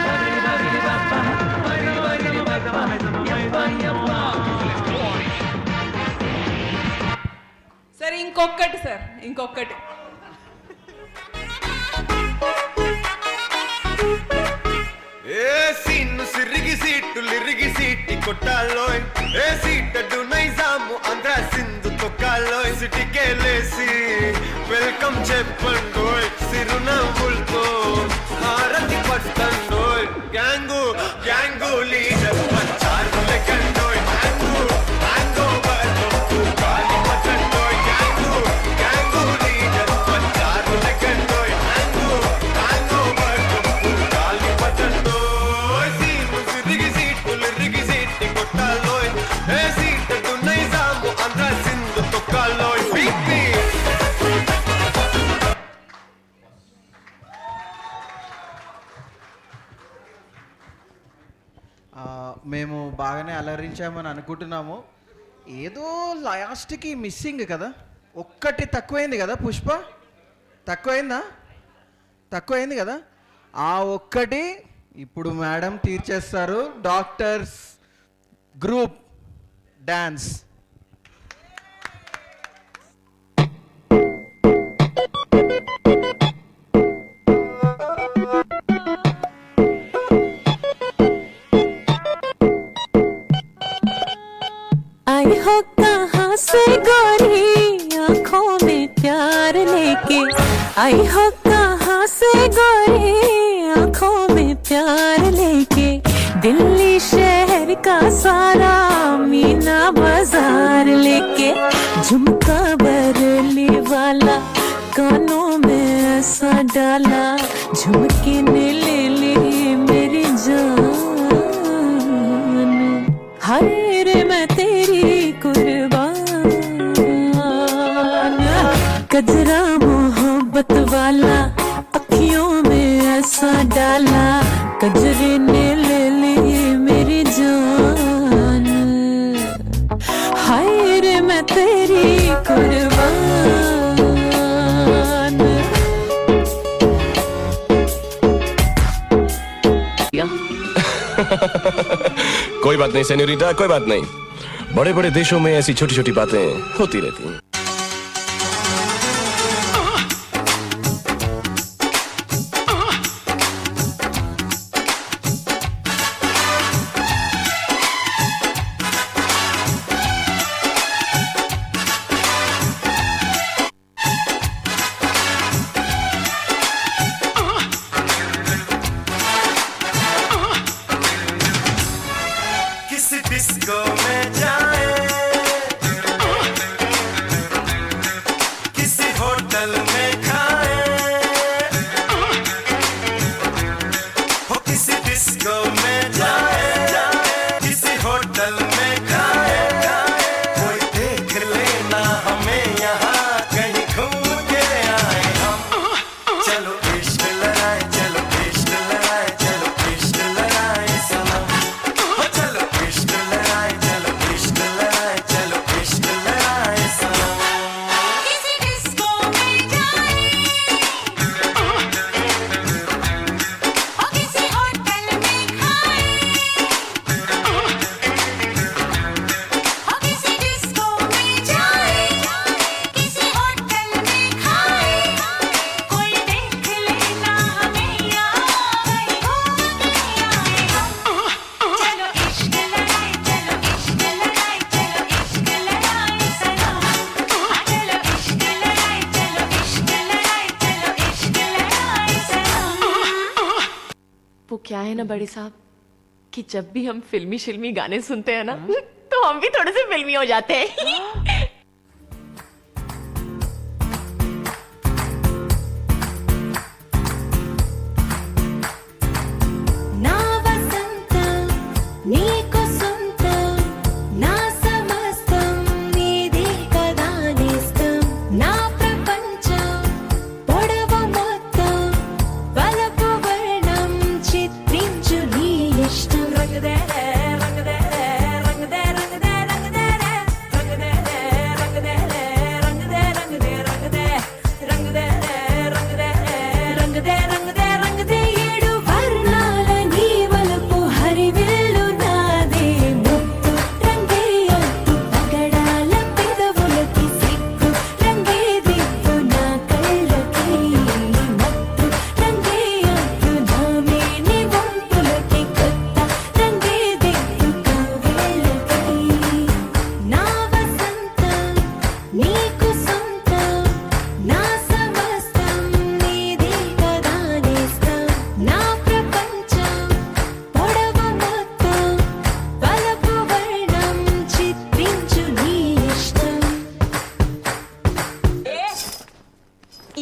బబిలి బబిలి బప్ప, బబిలి బబిలి బప్ప, యప్ప యప్ప. సరే ఇంకొకటి సార్, ఇంకొకటి. ఏ సీన్ను సిరిగి సీట్లు ఇరిగి సీటి కొట్టాలోయ్, ఏ సీటడు నైజాము ఆంధ్ర సింధు తొక్కాలోయ్. సిటికేలేసి వెల్కమ్ చెప్పండోయ్, సిరునవ్వులతో హారతి పట్టండోయ్. గ్యాంగు గ్యాంగు లీడర్ పంచారు లెక్కండోయ్. హ్యాంగు హ్యాంగ్ ఓవర్ గాలి పట్టండోయ్. గ్యాంగు గ్యాంగ్ మేము బాగానే అలరించామని అనుకుంటున్నాము. ఏదో లాస్ట్కి మిస్సింగ్ కదా, ఒక్కటి తక్కువైంది కదా. పుష్ప తక్కువైంది కదా. ఆ ఒక్కటి ఇప్పుడు మేడం తీర్చేస్తారు. Doctors group dance. आई हो कहाँ से गोरी आँखों में प्यार लेके, आई हो कहाँ से गोरी आँखों में प्यार लेके, दिल्ली शहर का सारा मीना बाजार लेके, झुमका बरली वाला कानों में ऐसा डाला, झुमके ने ले ली मेरी जान, हाय रे मैं तेरी कुर्बान, कजरा मोहब्बत वाला अखियों में ऐसा डाला, कजरे ने ले ली मेरी जान, हाय रे मैं तेरी कुर्बान. कोई बात नहीं सेन्योरिटा, कोई बात नहीं. बड़े बड़े देशों में ऐसी छोटी छोटी बातें होती रहती हैं. किसी डिस्को में जाए, किसी होटल में खाए, हो किसी डिस्को में जाए, किसी होटल में खाए, कोई देख लेना हमें यहाँ कहीं घूम के आए हम. चलो इश्क लड़ाए, चलो इश्क लड़ाए, चलो इश्क लड़ाए सनम. हो चलो इश्क लड़ाए, चलो इश्क लड़ाए, चलो इश्क लड़ाए सनम. किसी डिस्को में जाए, और किसी होटल में खाए, और किसी डिस्को में जाए, किसी होटल में खाए, कोई देख लेना हमें यहाँ कहीं घूम के आए हम. चलो इश्क लड़ाए, चलो इश्क लड़ाए, चलो इश्क लड़ाए सनम. चलो इश्क लड़ाए, चलो इश्क लड़ाए, चलो इश्क लड़ाए सनम. वो क्या है ना बड़े साहब कि जब भी हम फिल्मी शिल्मी गाने सुनते हैं ना तो हम भी थोड़े से फिल्मी हो जाते हैं. నా వసంతం నీకు సొంతం, నా సమస్తం నీది కదా నేస్తం, నా ప్రపంచం పొడవు మొత్తం వలపు వర్ణం చిత్రించు నీ ఇష్టం. రంగదే రంగదే రంగదే రంగదే రంగదే రంగదే రంగదే రంగదే రంగదే రంగదే రంగదే రంగదే రంగదే రంగదే ఏడు వర్ణాల నీ వలపు హరివిల్లు నాదే, ముత్తు రంగే అద్దు పగడాల పెదవులకి సిగ్గు రంగే దిగ్గు నా కళ్ళకి, మత్తు రంగే అద్దు నా మేని వంపులకి, కొత్త రంగే దిగ్గు కవ్వేళ్ళకి. నా వసంతం నీకు సొంతం, నా సమస్తం నీది కదా నేస్తం, నా ప్రపంచం పొడవు మొత్తం వలపు వర్ణం చిత్రించు నీ ఇష్టం.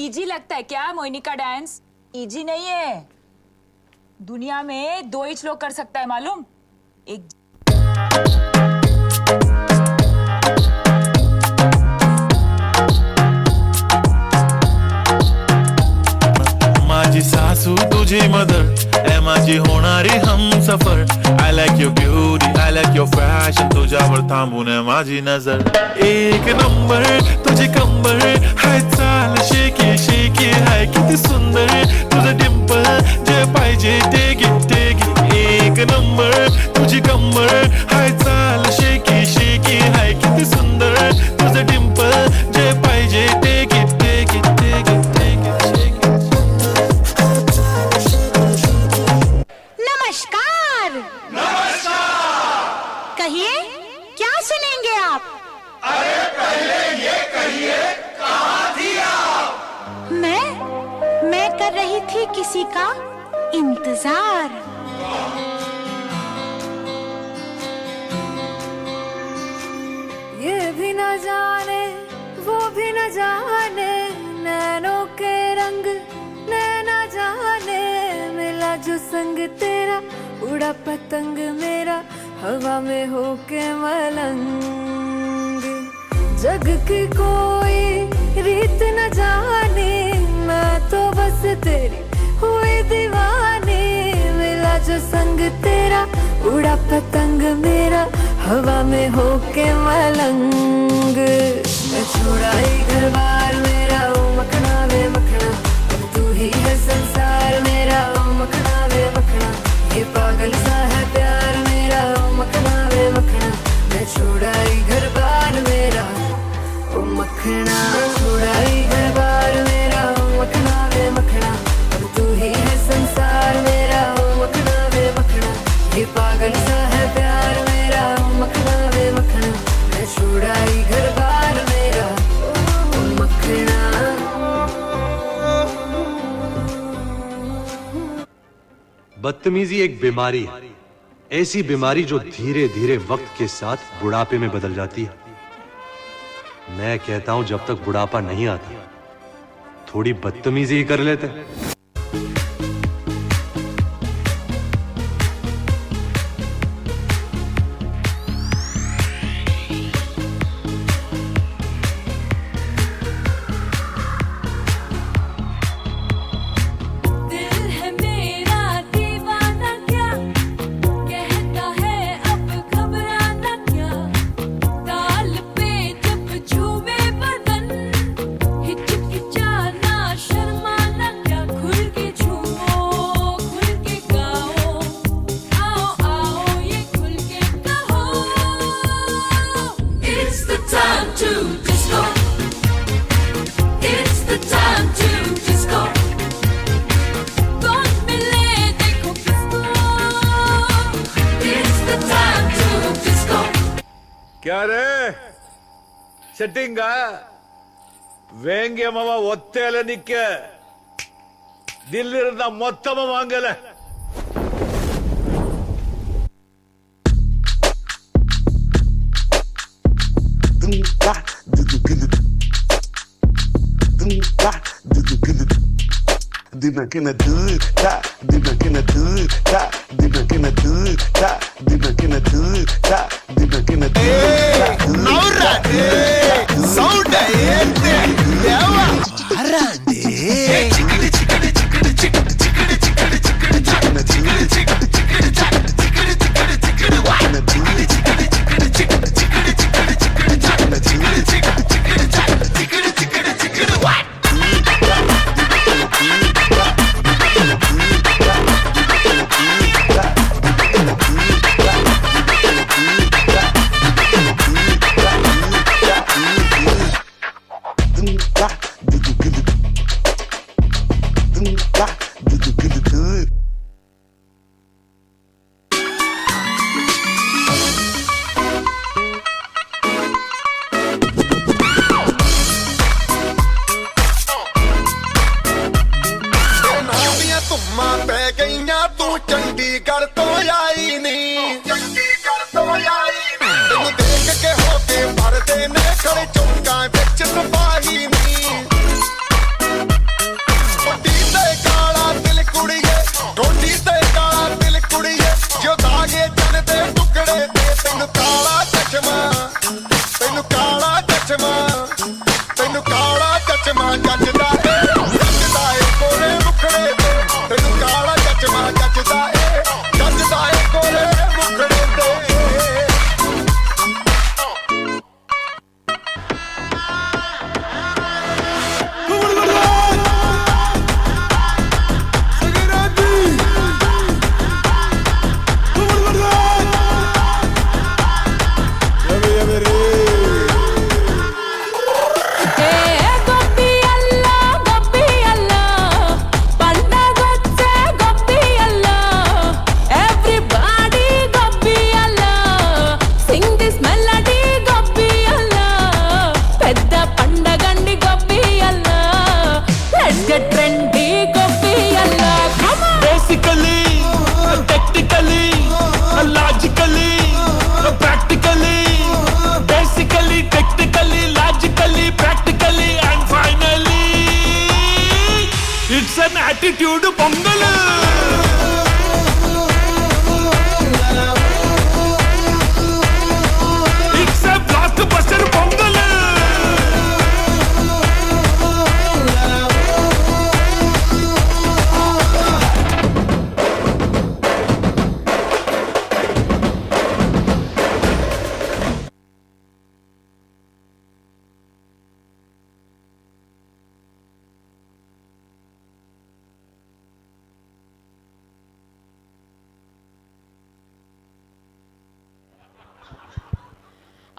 इजी लगता है क्या मोहिनी का डांस? इजी नहीं है. दुनिया में 2 ही लोग कर सकता है मालूम. एक माझी सासू तुझी मदर, ए माझी होणारी हम सफर I like your beauty, I like your fashion तुझ्यावर थांबून माझी नजर एक नंबर तुझी कंबर हाय चाल शेकी शेकी हाय किती सुंदर तुझं डिंपल जे पाहिजे टेक इट एक नंबर तुझी कंबर हाय चाल शेकी शेकी हाय किती सुंदर तुझं डिंपल जे पाहिजे टेक इट नमस्कार। कहिए क्या सुनेंगे आप? अरे पहले ये कहिए कहाँ थी आप? मैं कर रही थी किसी का इंतजार। ये भी न जाने वो भी न जाने नैनों के रंग नैना जाने मिला जो संग तेरा उड़ा पतंग मेरा हवा में होके मलंग। जग की कोई रीत न जाने मैं तो बस तेरी हुई दीवानी मिला जो संग तेरा उड़ा पतंग मेरा हवा में होके मलंग। मैं छोड़ा ही घर बार मेरा ओ मखना वे मखना अब तू ही है संसार मेरा ओ मखना वे मखना ये पागल सा है प्यार मेरा ओ मखना वे मखना। मैं छोड़ा ही घर बार मेरा ओ मखना छोड़ा ही घर बार मेरा ओ मखना वे मखना अब तू ही है संसार मेरा ओ मखना वे मखना ये पागल सा है प्यार मेरा ओ मखना वे मखना। मैं छोड़ा ही घर बार मेरा ओ मखना। बदतमीजी एक बीमारी है, ऐसी बीमारी जो धीरे धीरे वक्त के साथ बुढ़ापे में बदल जाती है। मैं कहता हूं जब तक बुढ़ापा नहीं आता थोड़ी बदतमीजी ही कर लेते। दिल है मेरा दीवाना क्या कहता है अब घबराना क्या ताल पे जब झूमे बदन हिचकिचाना शर्माना क्या खुल के झूमो खुल के गाओ आओ आओ ये खुल के कहो। It's the time to disco. It's the time to disco. कौन मिले देखो किसको। It's the time to disco. क्या रे ಸೆಟ್ಟಿಂಗ ವ್ಯಂಗ್ಯಮವ ಒತ್ತೇಲೆ ನಿಕ್ಕೆ ದಿಲ್ಲಿರದ ಮೊತ್ತಮ ವಾಂಗಲೆ Dinakina dude, da, dinakina dude, da, dinakina dude, da, dinakina dude, da, dinakina dude. Naura, sound ayente, yawa, arande. Chikadi chikadi chikadi chikadi chikadi chikadi chikadi chikadi chikadi chikadi chikadi chikadi chikadi chikadi wana chikadi chikadi chikadi chikadi chikadi chikadi chikadi chikadi chikadi chikadi chikadi chikadi what? Chandigarh तो आई नहीं चंडीगढ़ तो आई नहीं तेन देख के होके भरते ने खड़े चौंका बिच सिपाही नहीं टोटी ते काला दिल कुड़िए टोटी ते काला दिल कुड़िए जो दागे चन दे टुकड़े दे तेन काला चश्मा जचदा है गोरे मुखड़े ते तेन काला चश्मा जचदा है అన్న attitude pongal it's a blast buster pongal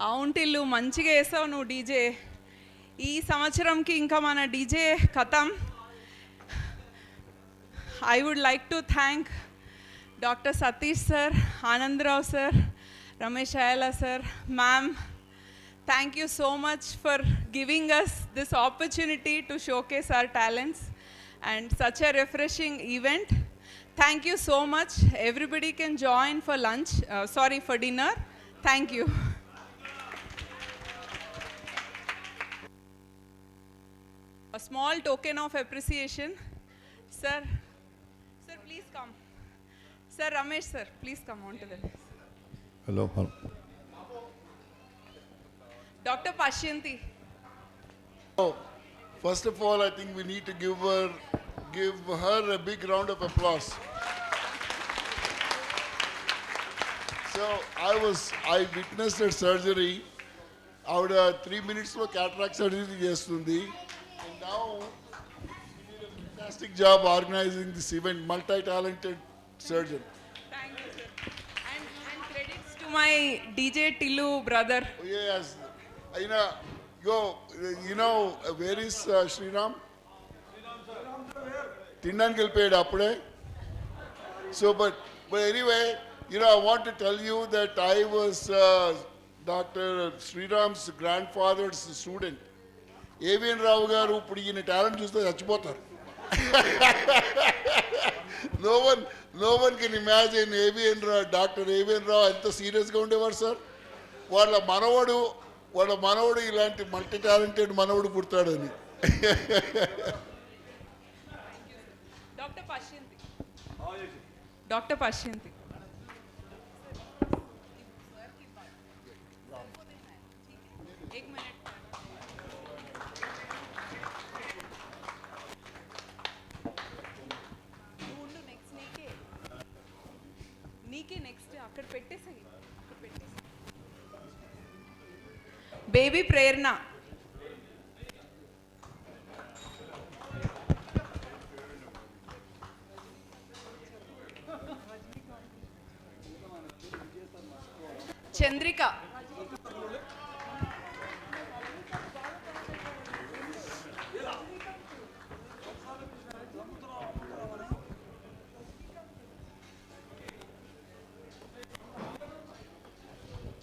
అవును టిల్లు మంచిగా వేసావు నువ్వు డీజే. ఈ సంవత్సరంకి ఇంకా మన డీజే కథం. I would like to thank doctor Satish sir, Anandarao sir, Ramesh Ayyala sir, ma'am. Thank you so much for giving us this opportunity to showcase our talents and such a refreshing event. Thank you so much. Everybody can join for lunch, for dinner. Thank you. A small token of appreciation. Sir, please come. Sir, Ramesh sir, please come on to the list. Hello. Dr. Pashyanti. Oh, first of all, I think we need to give her a big round of applause. So I witnessed her surgery. Out 3 minutes లో cataract surgery చేస్తుంది. And now she did a fantastic job organizing this event. Multi-talented surgeon. Thank you, sir. And credits to my DJ Tillu brother. Oh, yes. You know, where is Sriram? తినడానికి వెళ్ళిపోయాడు అప్పుడే. So, but anyway, I want to tell you that I was Dr. Sriram's grandfather's student. AVN Rao గారు ఇప్పుడు ఈయన talent చూస్తే చచ్చిపోతారు. No one can imagine doctor AVN Rao ఎంత సీరియస్గా ఉండేవారు సార్. వాళ్ళ మనవడు ఇలాంటి మల్టీ టాలెంటెడ్ మనవడు పుడతాడని. Dr. Pashyanti. एक मिनट. నీకే నెక్స్ట్ అక్కడ పెట్టేసాయి. Baby Prerana. Chandrika.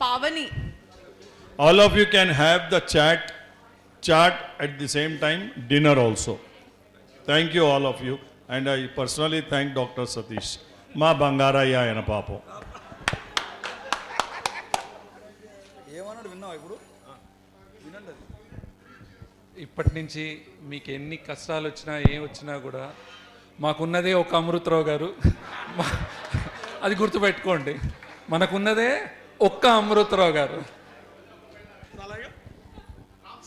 Pavani. All of you can have the chat at the same time, dinner also. Thank you all of you. And I personally thank Dr. Satish. Ma Bangaraya ayana papam. ఇప్పటి నుంచి మీకు ఎన్ని కష్టాలు వచ్చినా ఏం వచ్చినా కూడా మాకున్నదే ఒక అమృతరావు గారు. అది గుర్తుపెట్టుకోండి, మనకున్నదే ఒక్క అమృతరావు గారు.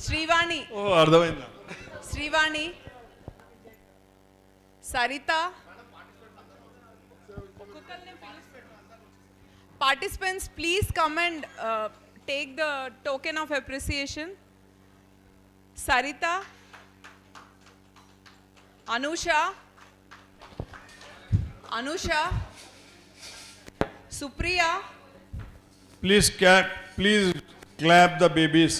శ్రీవాణి. అర్థమైందా? Srivani, Saritha. Participants, please come and take the token of appreciation. Sarita, Anusha, Supriya. Please clap the babies.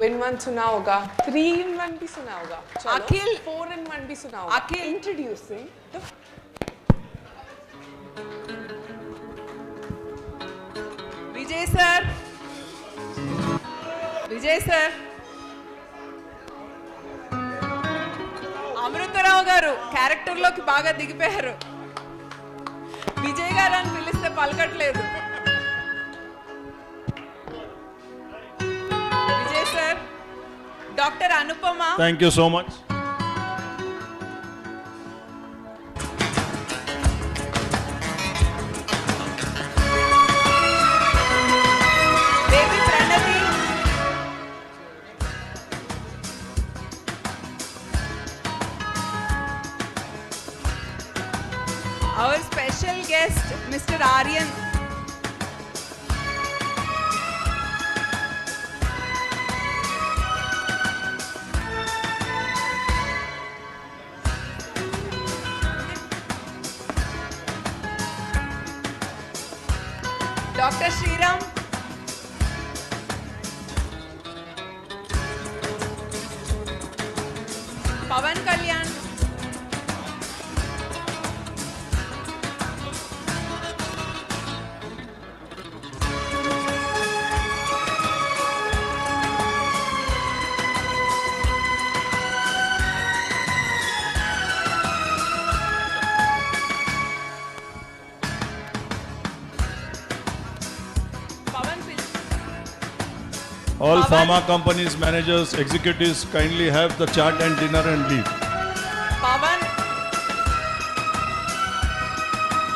In one सुना होगा, 3 in 1 भी सुना होगा, अखिल. 4 in 1 भी सुना होगा. Akhil. Introducing the Vijay sir. Amrutharao గారు క్యారెక్టర్లోకి బాగా దిగిపోయారు. విజయ్ గారు అని పిలిస్తే పలకట్లేదు. Vijay sir. Doctor Anupama. Thank you so much. our special guest, Mr. Aryan. Dr. Sriram. Pavan Kalyan. Pavan Pil- All Pawan. pharma companies, managers, executives kindly have the chat and dinner and leave. Pavan.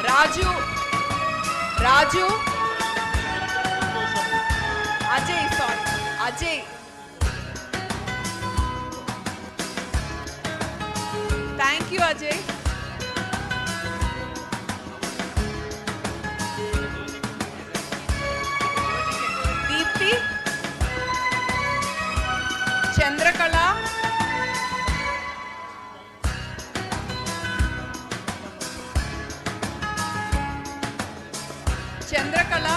Raju. Raju. Ajay, sorry. Ajay. Thank you, Ajay. Deepthi. Chandrakala. Chandrakala.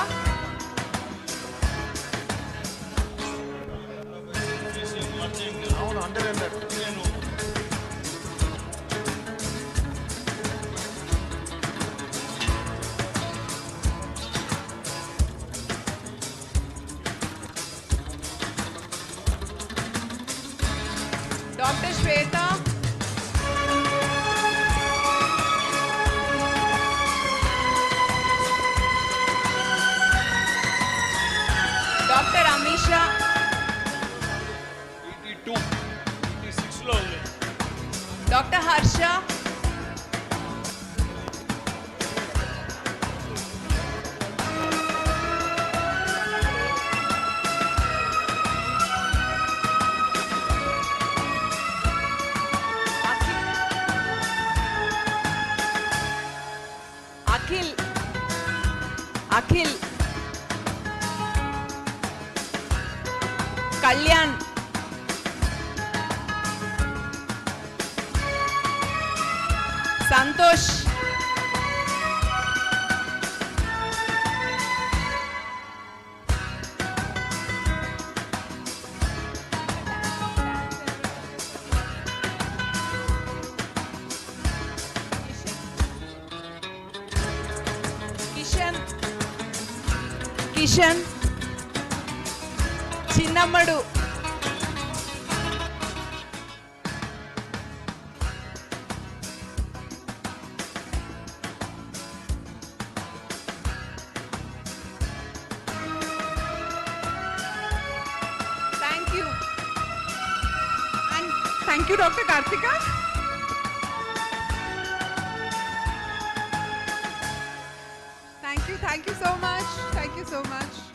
Dr. Shweta. Dr. Amisha. 82, 86 లో ఉంది. Dr. Harsha. Akhil. Akhil. Kalyan. Santosh. Kishan. Kishan. Chinnamadu. Thank you. And thank you, Dr. Karthika. Thank you so much. Thank you so much.